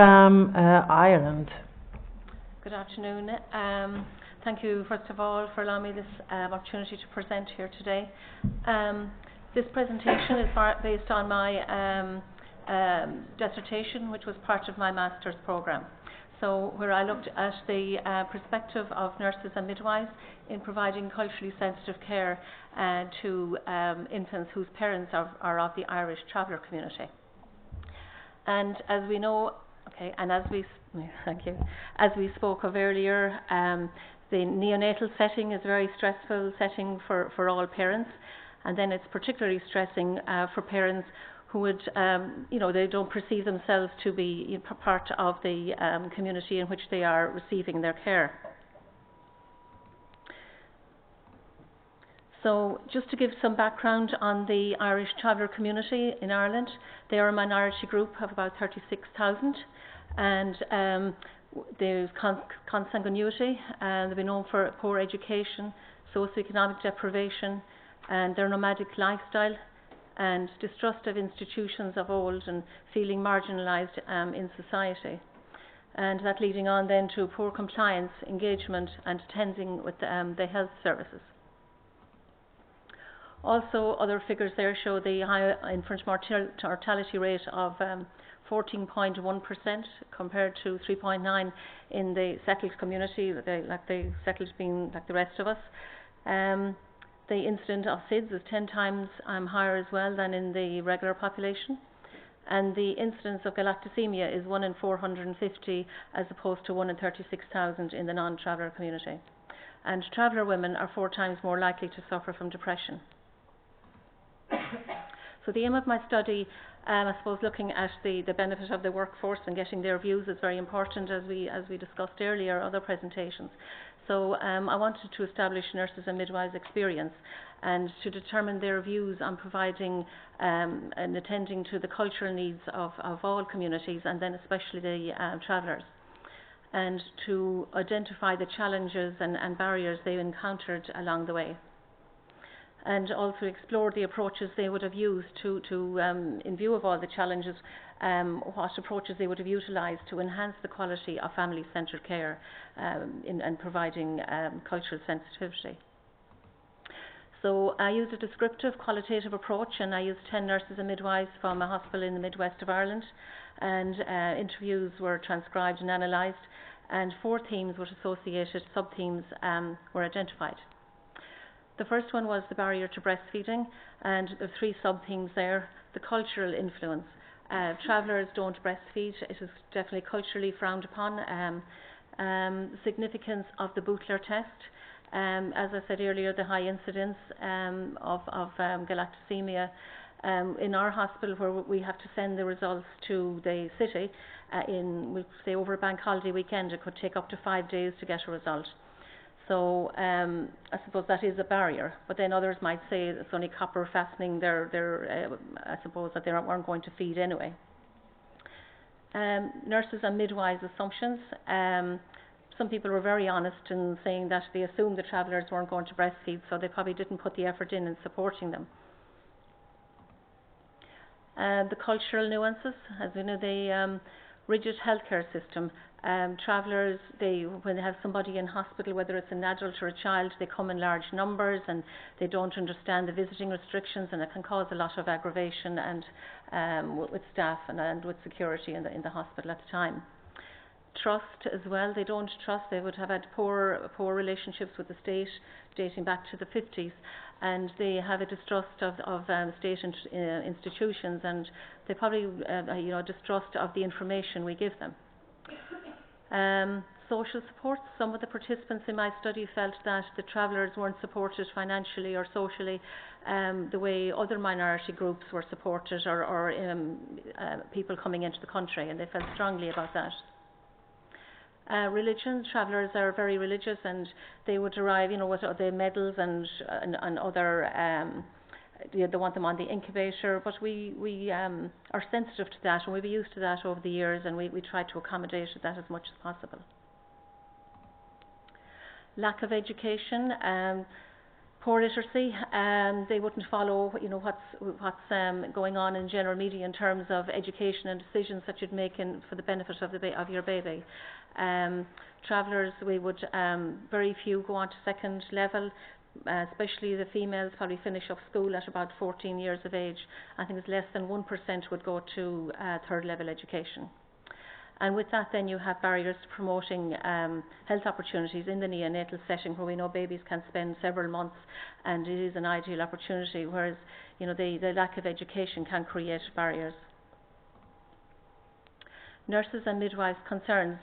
Ireland. Good afternoon. Thank you, first of all, for allowing me this opportunity to present here today. This presentation is based on my dissertation, which was part of my master's programme. So, where I looked at the perspective of nurses and midwives in providing culturally sensitive care to infants whose parents are of the Irish traveller community. And as we know, and as we spoke of earlier, the neonatal setting is a very stressful setting for all parents, and then it's particularly stressing for parents who would, they don't perceive themselves to be part of the community in which they are receiving their care. So, just to give some background on the Irish traveller community in Ireland, they are a minority group of about 36,000, and there's consanguinity, and they've been known for poor education, socioeconomic deprivation, and their nomadic lifestyle, and distrust of institutions of old, and feeling marginalised in society. And that leading on then to poor compliance, engagement, and attending with the health services. Also, other figures there show the high infant mortality rate of 14.1% compared to 3.9% in the settled community, like the settled being like the rest of us. The incidence of SIDS is 10 times higher as well than in the regular population. And the incidence of galactosemia is 1 in 450 as opposed to 1 in 36,000 in the non-traveller community. And traveller women are 4 times more likely to suffer from depression. So the aim of my study, I suppose, looking at the benefit of the workforce and getting their views is very important, as we discussed earlier, other presentations. So I wanted to establish nurses and midwives' experience and to determine their views on providing and attending to the cultural needs of all communities, and then especially the travellers, and to identify the challenges and barriers they encountered along the way, and also explore the approaches they would have used to in view of all the challenges, what approaches they would have utilised to enhance the quality of family-centred care in providing cultural sensitivity. So I used a descriptive qualitative approach, and I used 10 nurses and midwives from a hospital in the midwest of Ireland, and interviews were transcribed and analysed, and 4 themes with associated sub-themes were identified. The first one was the barrier to breastfeeding, and the 3 sub-themes there. The cultural influence. Travellers don't breastfeed. It is definitely culturally frowned upon. Significance of the Bootler test. As I said earlier, the high incidence of galactosemia. In our hospital, where we have to send the results to the city, say over a bank holiday weekend, it could take up to 5 days to get a result. So I suppose that is a barrier, but then others might say it's only copper fastening I suppose that they weren't going to feed anyway. Nurses and midwives' assumptions. Some people were very honest in saying that they assumed the travellers weren't going to breastfeed, so they probably didn't put the effort in supporting them. The cultural nuances, as we know, the rigid healthcare system. Travellers, when they have somebody in hospital, whether it's an adult or a child, they come in large numbers and they don't understand the visiting restrictions, and it can cause a lot of aggravation and with staff and with security in the hospital at the time. Trust as well, they don't trust. They would have had poor relationships with the state dating back to the 50s, and they have a distrust of state institutions, and they probably distrust of the information we give them. Social support. Some of the participants in my study felt that the travellers weren't supported financially or socially the way other minority groups were supported, or people coming into the country, and they felt strongly about that. Religion. Travellers are very religious, and they would derive, with the medals and other. They want them on the incubator, but we are sensitive to that, and we've been used to that over the years, and we try to accommodate that as much as possible. Lack of education. Poor literacy, they wouldn't follow, you know, what's going on in general media in terms of education and decisions that you'd make for the benefit of of your baby. Travellers, we would very few go on to second level, especially the females probably finish up school at about 14 years of age. I think it's less than 1% would go to third level education. And with that then you have barriers to promoting health opportunities in the neonatal setting, where we know babies can spend several months and it is an ideal opportunity, whereas, you know, the lack of education can create barriers. Nurses and midwives concerns.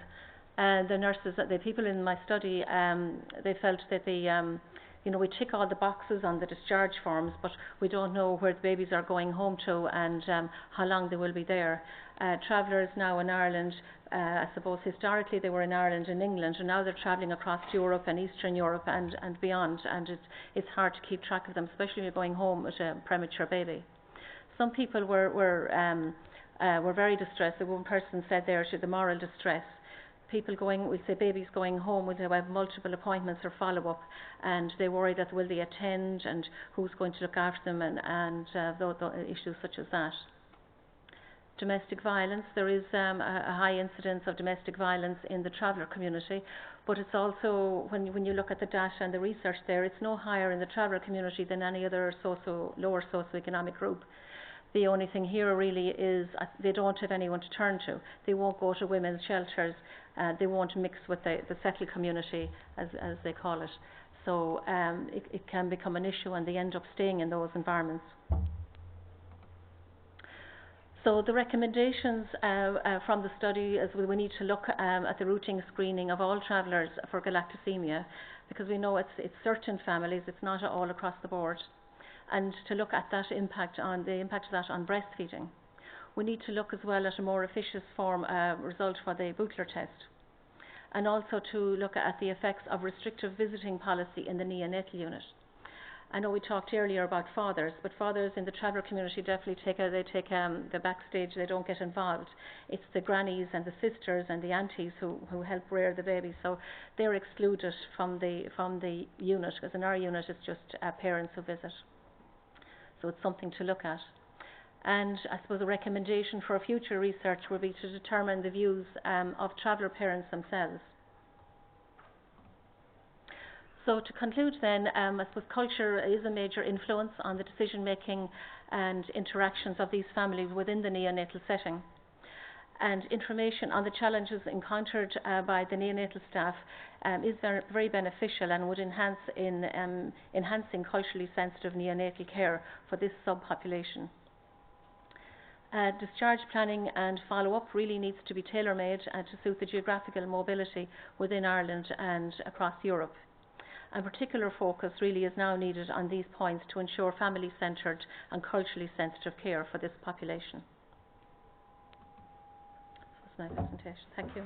The nurses, the people in my study, they felt that you know, we tick all the boxes on the discharge forms, but we don't know where the babies are going home to and how long they will be there. Travellers now in Ireland, I suppose historically they were in Ireland and England, and now they're travelling across Europe and Eastern Europe and beyond, and it's hard to keep track of them, especially when you're going home with a premature baby. Some people were very distressed. The one person said there, the moral distress. People going, we say babies going home, will they have multiple appointments or follow-up, and they worry that will they attend and who's going to look after them, and issues such as that. Domestic violence, there is a high incidence of domestic violence in the traveller community, but it's also, when you look at the data and the research there, it's no higher in the traveller community than any other lower socioeconomic group. The only thing here really is they don't have anyone to turn to. They won't go to women's shelters. They won't mix with the settled community, as they call it. So it can become an issue, and they end up staying in those environments. So the recommendations from the study is we need to look at the routine screening of all travellers for galactosemia, because we know it's certain families, it's not all across the board. And to look at the impact of that on breastfeeding. We need to look as well at a more efficient result for the Buchler test, and also to look at the effects of restrictive visiting policy in the neonatal unit. I know we talked earlier about fathers, but fathers in the traveller community definitely take the backstage. They don't get involved. It's the grannies and the sisters and the aunties who help rear the baby, so they're excluded from the unit, because in our unit it's just parents who visit. So it's something to look at. And I suppose a recommendation for future research would be to determine the views of traveller parents themselves. So to conclude then, I suppose culture is a major influence on the decision making and interactions of these families within the neonatal setting. And information on the challenges encountered by the neonatal staff is very beneficial, and would enhance in enhancing culturally sensitive neonatal care for this subpopulation. Discharge planning and follow-up really needs to be tailor-made to suit the geographical mobility within Ireland and across Europe. And particular focus really is now needed on these points to ensure family-centred and culturally sensitive care for this population. That's my presentation. Thank you.